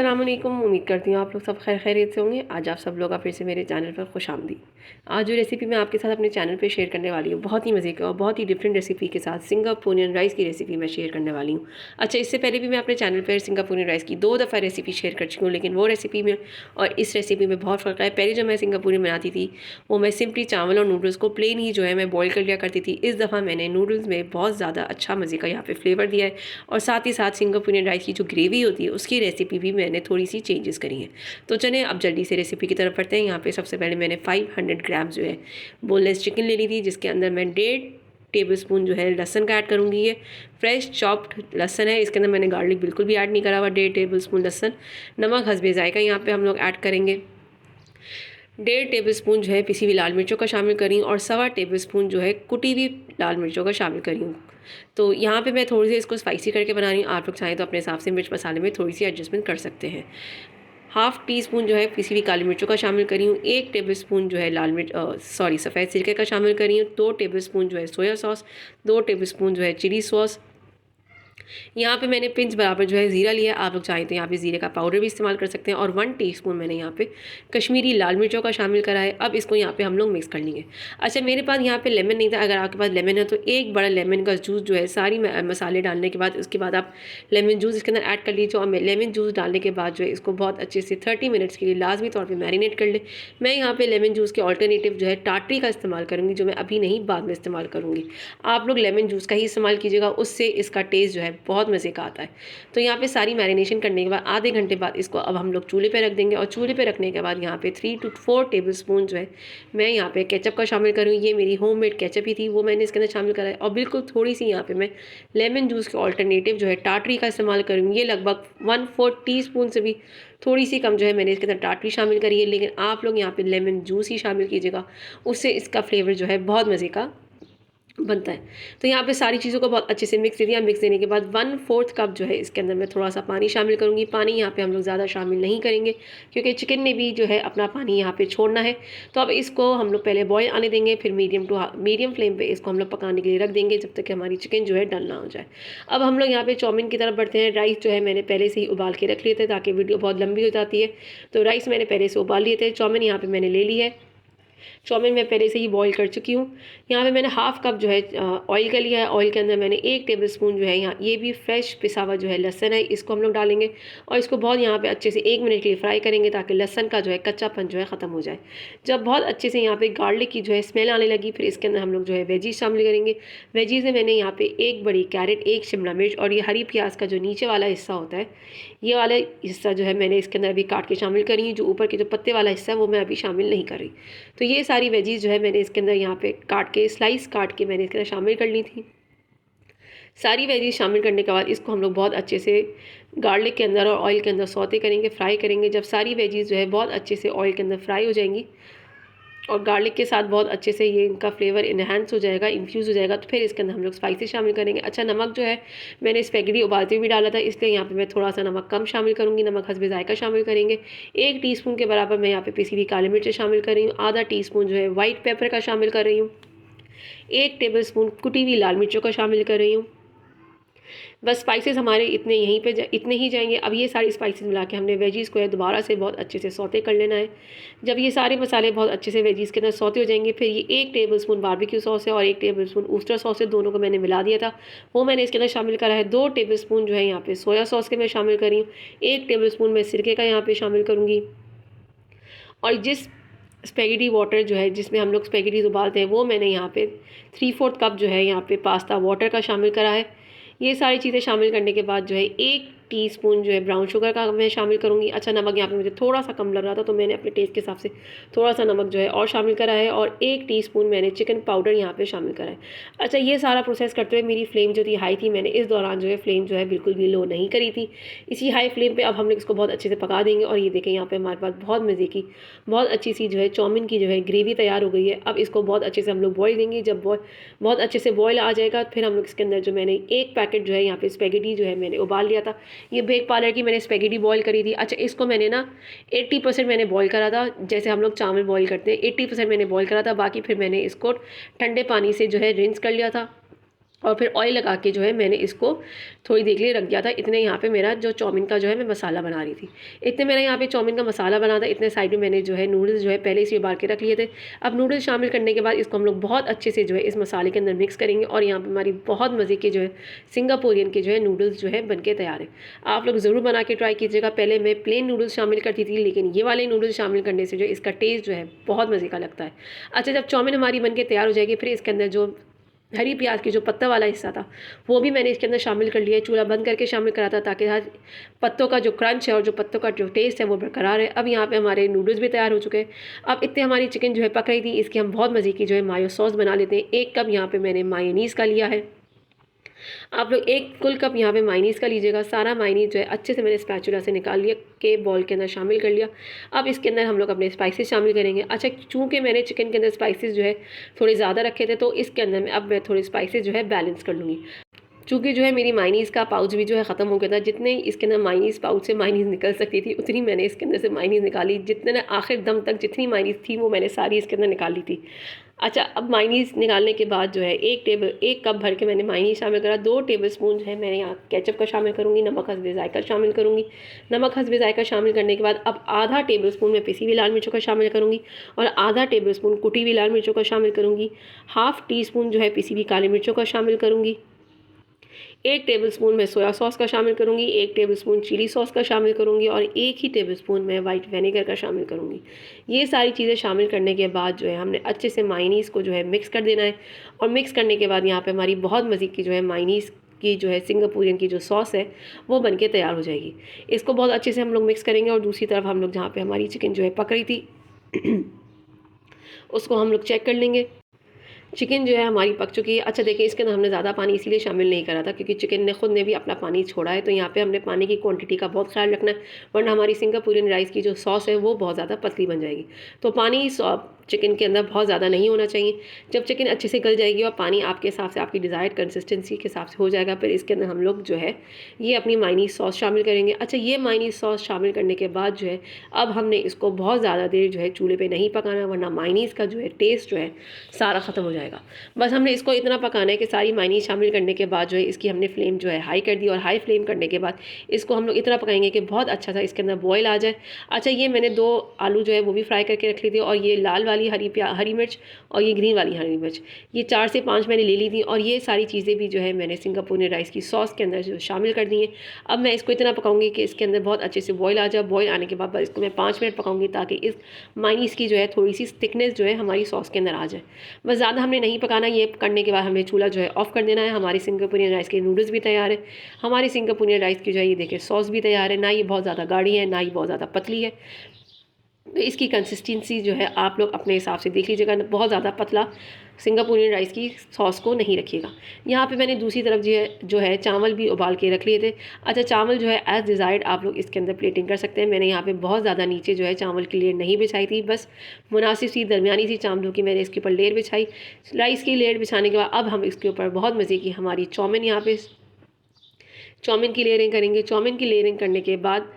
अस्सलाम वालेकुम। उम्मीद करती हूँ आप लोग सब खैरियत से होंगे। आज आप सब लोग फिर से मेरे चैनल पर खुशामदीद। आज जो रेसिपी मैं आपके साथ अपने चैनल पे शेयर करने वाली हूँ, बहुत ही मज़े की और बहुत ही डिफरेंट रेसिपी के साथ सिंगापुरियन राइस की रेसिपी मैं शेयर करने वाली हूँ। अच्छा, इससे पहले भी मैं अपने चैनल पर सिंगापुरियन राइस की 2 दफ़ा रेसिपी शेयर कर चुकी हूँ, लेकिन वो रेसिपी में और इस रेसिपी में बहुत फ़र्क है। पहले जब मैं सिंगापुरियन बनाती थी वो मैं सिंपली चावल और नूडल्स को प्लेन ही जो है मैं बॉयल कर लिया करती थी। इस दफ़ा मैंने नूडल्स में बहुत ज़्यादा अच्छा मज़े का यहाँ पे फ्लेवर दिया है और साथ ही साथ सिंगापुरियन राइस की जो ग्रेवी होती है उसकी रेसिपी भी मैंने थोड़ी सी चेंजेस करी हैं। तो चलें अब जल्दी से रेसिपी की तरफ बढ़ते हैं। यहाँ पे सबसे पहले मैंने 500 ग्राम जो है बोनलेस चिकन ले ली थी, जिसके अंदर मैं 1.5 टेबलस्पून जो है लहसन का ऐड करूँगी। ये फ्रेश चॉप्ड लहसन है, इसके अंदर मैंने गार्लिक बिल्कुल भी ऐड नहीं करा हुआ। 1.5 टेबलस्पून लहसन। नमक हस्बे जायका यहाँ पे हम लोग ऐड करेंगे। 1.5 टेबलस्पून जो है पिसी हुई लाल मिर्चों का शामिल करी और 1.25 टेबलस्पून जो है कुटी हुई लाल मिर्चों का शामिल करी हूँ। तो यहाँ पे मैं थोड़ी सी इसको स्पाइसी करके बना रही हूँ। आप लोग चाहें तो अपने हिसाब से मिर्च मसाले में थोड़ी सी एडजस्टमेंट कर सकते हैं। 1/2 टीस्पून जो है पिसी हुई काली मिर्चों का शामिल करी हूँ। 1 टेबलस्पून जो है सफ़ेद सिरके का शामिल करी हूँ। 2 टेबलस्पून जो है सोया सॉस। 2 टेबलस्पून जो है चिली सॉस। यहाँ पे मैंने पिंच बराबर जो है ज़ीरा लिया। आप लोग चाहें तो यहाँ पे ज़ीरे का पाउडर भी इस्तेमाल कर सकते हैं। और 1 टीस्पून मैंने यहाँ पे कश्मीरी लाल मिर्चों का शामिल करा है। अब इसको यहाँ पे हम लोग मिक्स कर लेंगे। अच्छा, मेरे पास यहाँ पे लेमन नहीं था। अगर आपके पास लेमन है तो एक बड़ा लेमन का जूस जो है सारी मसाले डालने के बाद उसके बाद आप लेमन जूस इसके अंदर ऐड कर लीजिए। और लेमन जूस डालने के बाद जो है इसको बहुत अच्छे से 30 मिनट्स के लिए लाजमी तौर पर मैरिनेट कर लें। मैं यहाँ पे लेमन जूस के ऑल्टरनेटिव जो है टाटरी का इस्तेमाल करूँगी, जो मैं अभी नहीं बाद में इस्तेमाल करूँगी। आप लोग लेमन जूस का ही इस्तेमाल कीजिएगा, उससे इसका टेस्ट जो है बहुत मज़े का आता है। तो यहाँ पे सारी मैरिनेशन करने के बाद आधे घंटे बाद इसको अब हम लोग चूल्हे पे रख देंगे। और चूल्हे पे रखने के बाद यहाँ पे 3 to 4 टेबलस्पून जो है मैं यहाँ पे केचप का शामिल करूँगी। ये मेरी होममेड केचप ही थी, वो मैंने इसके अंदर शामिल करा है। और बिल्कुल थोड़ी सी यहाँ पे मैं लेमन जूस के ऑल्टरनेटिव जो है टाटरी का इस्तेमाल करूँगी। ये लगभग 1/4 टीस्पून से भी थोड़ी सी कम जो है मैंने इसके अंदर टाटरी शामिल करी है, लेकिन आप लोग यहाँ पे लेमन जूस ही शामिल कीजिएगा, उससे इसका फ्लेवर जो है बहुत मज़े का बनता है। तो यहाँ पे सारी चीज़ों को बहुत अच्छे से मिक्स दे दिया। मिक्स देने के बाद 1/4 कप जो है इसके अंदर मैं थोड़ा सा पानी शामिल करूँगी। पानी यहाँ पे हम लोग ज़्यादा शामिल नहीं करेंगे क्योंकि चिकन ने भी जो है अपना पानी यहाँ पे छोड़ना है। तो अब इसको हम लोग पहले बॉयल आने देंगे, फिर मीडियम फ्लेम पे इसको हम लोग पकाने के लिए रख देंगे जब तक कि हमारी चिकन जो है डल ना हो जाए। अब हम लोग यहाँ पे चाउमीन की तरफ बढ़ते हैं। राइस जो है मैंने पहले से ही उबाल के रख लिए थे ताकि वीडियो बहुत लंबी हो जाती है। तो राइस मैंने पहले से उबाल लिए थे। चाउमीन यहाँ पर मैंने ले ली है। चाउमीन मैं पहले से ही बॉईल कर चुकी हूँ। यहाँ पे मैंने 1/2 कप जो है ऑयल का लिया है। ऑयल के अंदर मैंने 1 टेबलस्पून जो है यहाँ ये भी फ्रेश पिसा हुआ जो है लहसन है, इसको हम लोग डालेंगे और इसको बहुत यहाँ पे अच्छे से 1 मिनट के लिए फ्राई करेंगे ताकि लहसन का जो है कच्चापन जो है ख़त्म हो जाए। जब बहुत अच्छे से यहाँ पे गार्लिक की जो है स्मेल आने लगी, फिर इसके अंदर हम लोग जो है वेजीज शामिल करेंगे। वेजीज में मैंने यहाँ पे 1 बड़ी कैरेट, 1 शिमला मिर्च और ये हरी प्याज का जो नीचे वाला हिस्सा होता है, ये वाला हिस्सा जो है मैंने इसके अंदर अभी काट के शामिल करी है। जो ऊपर के जो पत्ते वाला हिस्सा है वो मैं अभी शामिल नहीं कर रही। तो ये सारी वेजीज जो है मैंने इसके अंदर यहाँ पे स्लाइस काट के मैंने इसके अंदर शामिल कर ली थी। सारी वेजीज शामिल करने के बाद इसको हम लोग बहुत अच्छे से गार्लिक के अंदर और ऑयल के अंदर सौते करेंगे, फ्राई करेंगे। जब सारी वेजीज जो है बहुत अच्छे से ऑयल के अंदर फ्राई हो जाएंगी और गार्लिक के साथ बहुत अच्छे से ये इनका फ्लेवर इन्हांस हो जाएगा, इन्फ्यूज़ हो जाएगा, तो फिर इसके अंदर हम लोग स्पाइसी शामिल करेंगे। अच्छा, नमक जो है मैंने स्पैगेटी उबालते हुए भी डाला था, इसलिए यहाँ पे मैं थोड़ा सा नमक कम शामिल करूँगी। नमक हस्बे जायका शामिल करेंगे। 1 टीस्पून के बराबर मैं यहाँ पे पिसी हुई काली मिर्च शामिल कर रही हूँ। आधा टीस्पून जो है वाइट पेपर का शामिल कर रही हूँ। 1 टेबलस्पून कुटी हुई लाल मिर्चों का शामिल कर रही हूँ। बस स्पाइसेस हमारे इतने ही जाएंगे। अब ये सारी स्पाइसेस मिला के हमने वेजीज़ को है दोबारा से बहुत अच्छे से सौते कर लेना है। जब ये सारे मसाले बहुत अच्छे से वेजीज़ के अंदर सौते हो जाएंगे, फिर ये 1 टेबलस्पून बारबेक्यू सॉस है और 1 टेबलस्पून ऊस्टर सॉस है, दोनों को मैंने मिला दिया था, वो मैंने इसके अंदर शामिल करा है। 2 टेबलस्पून जो है यहाँ पे सोया सॉस के मैं शामिल करी हूँ। 1 टेबलस्पून मैं सिरके का यहाँ पे शामिल करूँगी। और जिस स्पैगेटी वाटर जो है जिसमें हम लोग स्पैगेटीज उबालते हैं, वो मैंने यहाँ पे 3/4 कप जो है यहाँ पे पास्ता वाटर का शामिल करा है। ये सारी चीज़ें शामिल करने के बाद जो है 1 टीस्पून जो है ब्राउन शुगर का मैं शामिल करूँगी। अच्छा, नमक यहाँ पे मुझे थोड़ा सा कम लग रहा था तो मैंने अपने टेस्ट के हिसाब से थोड़ा सा नमक जो है और शामिल करा है। और 1 टीस्पून मैंने चिकन पाउडर यहाँ पे शामिल करा है। अच्छा, ये सारा प्रोसेस करते हुए मेरी फ्लेम जो थी हाई थी, मैंने इस दौरान जो है फ्लेम जो है बिल्कुल भी लो नहीं करी थी। इसी हाई फ्लेम पर अब हम लोग इसको बहुत अच्छे से पका देंगे। और ये देखें यहाँ पर हमारे पास बहुत मज़े की बहुत अच्छी सी जो है चाउमीन की जो है ग्रेवी तैयार हो गई है। अब इसको बहुत अच्छे से हम लोग बॉयल देंगे। जब बहुत अच्छे से बॉयल आ जाएगा फिर हम लोग इसके अंदर जो मैंने 1 पैकेट जो है यहाँ पे स्पैगेटी जो है मैंने उबाल लिया था, ये बेक पार्लर की मैंने स्पैगेटी बॉयल करी थी। अच्छा, इसको मैंने ना 80% मैंने बॉयल करा था, जैसे हम लोग चावल बॉयल करते हैं 80% मैंने बॉयल करा था, बाकी फिर मैंने इसको ठंडे पानी से जो है रिंस कर लिया था। और फिर ऑयल लगा के जो है मैंने इसको थोड़ी देर के लिए रख दिया था। इतने यहाँ पे मेरा जो चाउमीन का जो है मैं मसाला बना रही थी, इतने मेरा यहाँ पे चाउमीन का मसाला बना था। इतने साइड में मैंने जो है नूडल्स जो है पहले से उबाल के रख लिए थे। अब नूडल्स शामिल करने के बाद इसको हम लोग बहुत अच्छे से जो है इस मसाले के अंदर मिक्स करेंगे और यहाँ पर हमारी बहुत मज़े के जो है सिंगापुरियन के जो है नूडल्स जो है बन के तैयार है। आप लोग ज़रूर बना के ट्राई कीजिएगा। पहले मैं प्लेन नूडल्स शामिल करती थी, लेकिन ये वाले नूडल्स शामिल करने से जो है इसका टेस्ट जो है बहुत मज़े का लगता है। अच्छा, जब चाउमीन हमारी बन के तैयार हो जाएगी, फिर इसके अंदर जो हरी प्याज की जो पत्ता वाला हिस्सा था वो भी मैंने इसके अंदर शामिल कर लिया है। चूल्हा बंद करके शामिल करा था ताकि हर पत्तों का जो क्रंच है और जो पत्तों का जो टेस्ट है वो बरकरार है। अब यहाँ पे हमारे नूडल्स भी तैयार हो चुके हैं। अब इतने हमारी चिकन जो है पक रही थी, इसकी हम बहुत मज़े की जो है मायो सॉस बना लेते हैं। 1 कप यहाँ पे मैंने मायोनीज़ का लिया है। आप लोग 1 कुल कप यहाँ पे मायोनीज़ का लीजिएगा। सारा मायोनीज़ जो है अच्छे से मैंने स्पैचुला से निकाल लिया के बॉल के अंदर शामिल कर लिया। अब इसके अंदर हम लोग अपने स्पाइसेस शामिल करेंगे। अच्छा, चूँकि मैंने चिकन के अंदर स्पाइसेस जो है थोड़े ज़्यादा रखे थे, तो इसके अंदर मैं अब थोड़े स्पाइसेस जो है बैलेंस कर लूँगी। चूँकि जो है मेरी मायोनीज़ का पाउच भी जो है ख़त्म हो गया था। जितने इसके अंदर मायोनीज़ पाउच से मायोनीज़ निकल सकती थी उतनी मैंने इसके अंदर से मायोनीज़ निकाली। जितने ना आखिर दम तक जितनी मायोनीज़ थी वो मैंने सारी इसके अंदर निकाल ली थी। अच्छा, अब मायोनीज़ निकालने के बाद जो है 1 कप भर के मैंने मायोनीज़ शामिल करा। 2 टेबलस्पून जो है मैंने यहाँ केचप का शामिल करूँगी, नमक हस्बे ज़ायका शामिल करूँगी। नमक हस्बे ज़ायका शामिल करने के बाद अब आधा टेबलस्पून मैं पिसी हुई लाल मिर्चों का शामिल करूँगी और आधा टेबलस्पून कुटी हुई लाल मिर्चों का शामिल करूँगी। हाफ़ टी स्पून जो है पिसी हुई काली मिर्चों का शामिल करूँगी। 1 टेबलस्पून मैं सोया सॉस का शामिल करूँगी, 1 टेबलस्पून चिली सॉस का शामिल करूँगी और 1 ही टेबलस्पून मैं वाइट विनेगर का शामिल करूँगी। ये सारी चीज़ें शामिल करने के बाद जो है हमने अच्छे से मायोनीज़ को जो है मिक्स कर देना है। और मिक्स करने के बाद यहाँ पे हमारी बहुत मज़े की जो है मायोनीज़ की जो है सिंगापुरियन की जो सॉस है वो बन के तैयार हो जाएगी। इसको बहुत अच्छे से हम लोग मिक्स करेंगे। और दूसरी तरफ हम लोग जहाँ पर हमारी चिकन जो है पक रही थी उसको हम लोग चेक कर लेंगे। चिकन जो है हमारी पक चुकी है। अच्छा देखिए, इसके अंदर हमने ज़्यादा पानी इसीलिए शामिल नहीं करा था क्योंकि चिकन ने खुद ने भी अपना पानी छोड़ा है। तो यहाँ पे हमने पानी की क्वांटिटी का बहुत ख्याल रखना है, वरना हमारी सिंगापुरियन राइस की जो सॉस है वो बहुत ज़्यादा पतली बन जाएगी। तो पानी चिकन के अंदर बहुत ज़्यादा नहीं होना चाहिए। जब चिकन अच्छे से गल जाएगी और पानी आपके हिसाब से आपकी डिज़ायर्ड कंसिस्टेंसी के हिसाब से हो जाएगा, फिर इसके अंदर हम लोग जो है ये अपनी मायोनीज़ सॉस शामिल करेंगे। अच्छा, ये मायोनीज़ सॉस शामिल करने के बाद जो है अब हमने इसको बहुत ज़्यादा देर जो है चूल्हे पे नहीं पकाना, वरना मायोनीज़ का जो है टेस्ट जो है सारा ख़त्म हो जाएगा। बस हमने इसको इतना पकाना है कि सारी मायोनीज़ शामिल करने के बाद जो है इसकी हमने फ्लेम जो है हाई कर दी और हाई फ्लेम करने के बाद इसको हम लोग इतना पकाएंगे कि बहुत अच्छा सा इसके अंदर बॉयल आ जाए। अच्छा, ये मैंने 2 आलू जो है वो भी फ्राई करके रख ली थी और ये लाल वाली हरी मिर्च और ये ग्रीन वाली हरी मिर्च, ये 4 से 5 मैंने ले ली थी। और ये सारी चीज़ें भी जो है मैंने सिंगापुरियन राइस की सॉस के अंदर जो शामिल कर दी हैं। अब मैं इसको इतना पकाऊंगी कि इसके अंदर बहुत अच्छे से बॉयल आ जाए। बॉयल आने के बाद इसको मैं 5 मिनट पकाऊंगी ताकि इस मायोनीज़ की जो है थोड़ी सी थिकनेस जो है हमारी सॉस के अंदर आ जाए। बस ज़्यादा हमने नहीं पकाना। ये करने के बाद हमें चूल्हा जो है ऑफ़ कर देना है। हमारी सिंगापुरियन राइस के नूडल्स भी तैयार है। हमारी सिंगापुरियन राइस की जो है ये देखिए सॉस भी तैयार है। ना ये बहुत ज़्यादा गाढ़ी है, ना ही बहुत ज़्यादा पतली है। तो इसकी कंसिस्टेंसी जो है आप लोग अपने हिसाब से देख लीजिएगा। बहुत ज़्यादा पतला सिंगापुरियन राइस की सॉस को नहीं रखिएगा। यहाँ पे मैंने दूसरी तरफ जो है चावल भी उबाल के रख लिए थे। अच्छा, चावल जो है एज़ डिज़ायर्ड आप लोग इसके अंदर प्लेटिंग कर सकते हैं। मैंने यहाँ पे बहुत ज़्यादा नीचे जो है चावल की लेयर नहीं बिछाई थी, बस मुनासिब सी दरमियानी सी चावलों की मैंने इसके ऊपर लेयर बिछाई। राइस की लेयर बिछाने के बाद अब हम इसके ऊपर बहुत मज़े की हमारी चाउमीन यहाँ पे चाउमीन की लेयरिंग करेंगे। चाउमीन की लेयरिंग करने के बाद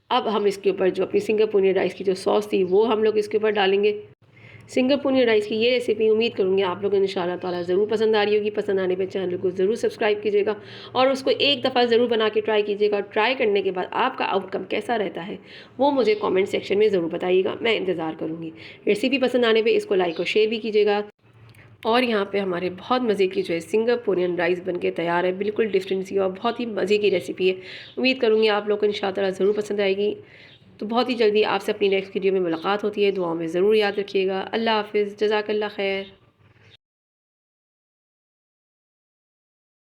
अब हम इसके ऊपर जो अपनी सिंगापुरियन राइस की जो सॉस थी वो हम लोग इसके ऊपर डालेंगे। सिंगापुरियन राइस की ये रेसिपी उम्मीद करूँगी आप लोगों को इंशाल्लाह ताला ज़रूर पसंद आ रही होगी। पसंद आने पे चैनल को ज़रूर सब्सक्राइब कीजिएगा और उसको एक दफ़ा ज़रूर बना के ट्राई कीजिएगा। ट्राई करने के बाद आपका आउटकम कैसा रहता है वो मुझे कमेंट सेक्शन में ज़रूर बताइएगा, मैं इंतज़ार करूँगी। रेसिपी पसंद आने पर इसको लाइक और शेयर भी कीजिएगा। और यहाँ पे हमारे बहुत मज़े की जो है सिंगापुरियन राइस बनके तैयार है। बिल्कुल डिफरेंट सी और बहुत ही मज़े की रेसिपी है। उम्मीद करूँगी आप लोग को इंशाअल्लाह ज़रूर पसंद आएगी। तो बहुत ही जल्दी आपसे अपनी नेक्स्ट वीडियो में मुलाकात होती है। दुआओं में ज़रूर याद रखिएगा। अल्लाह हाफ़िज़, जज़ाकल्लाह खैर।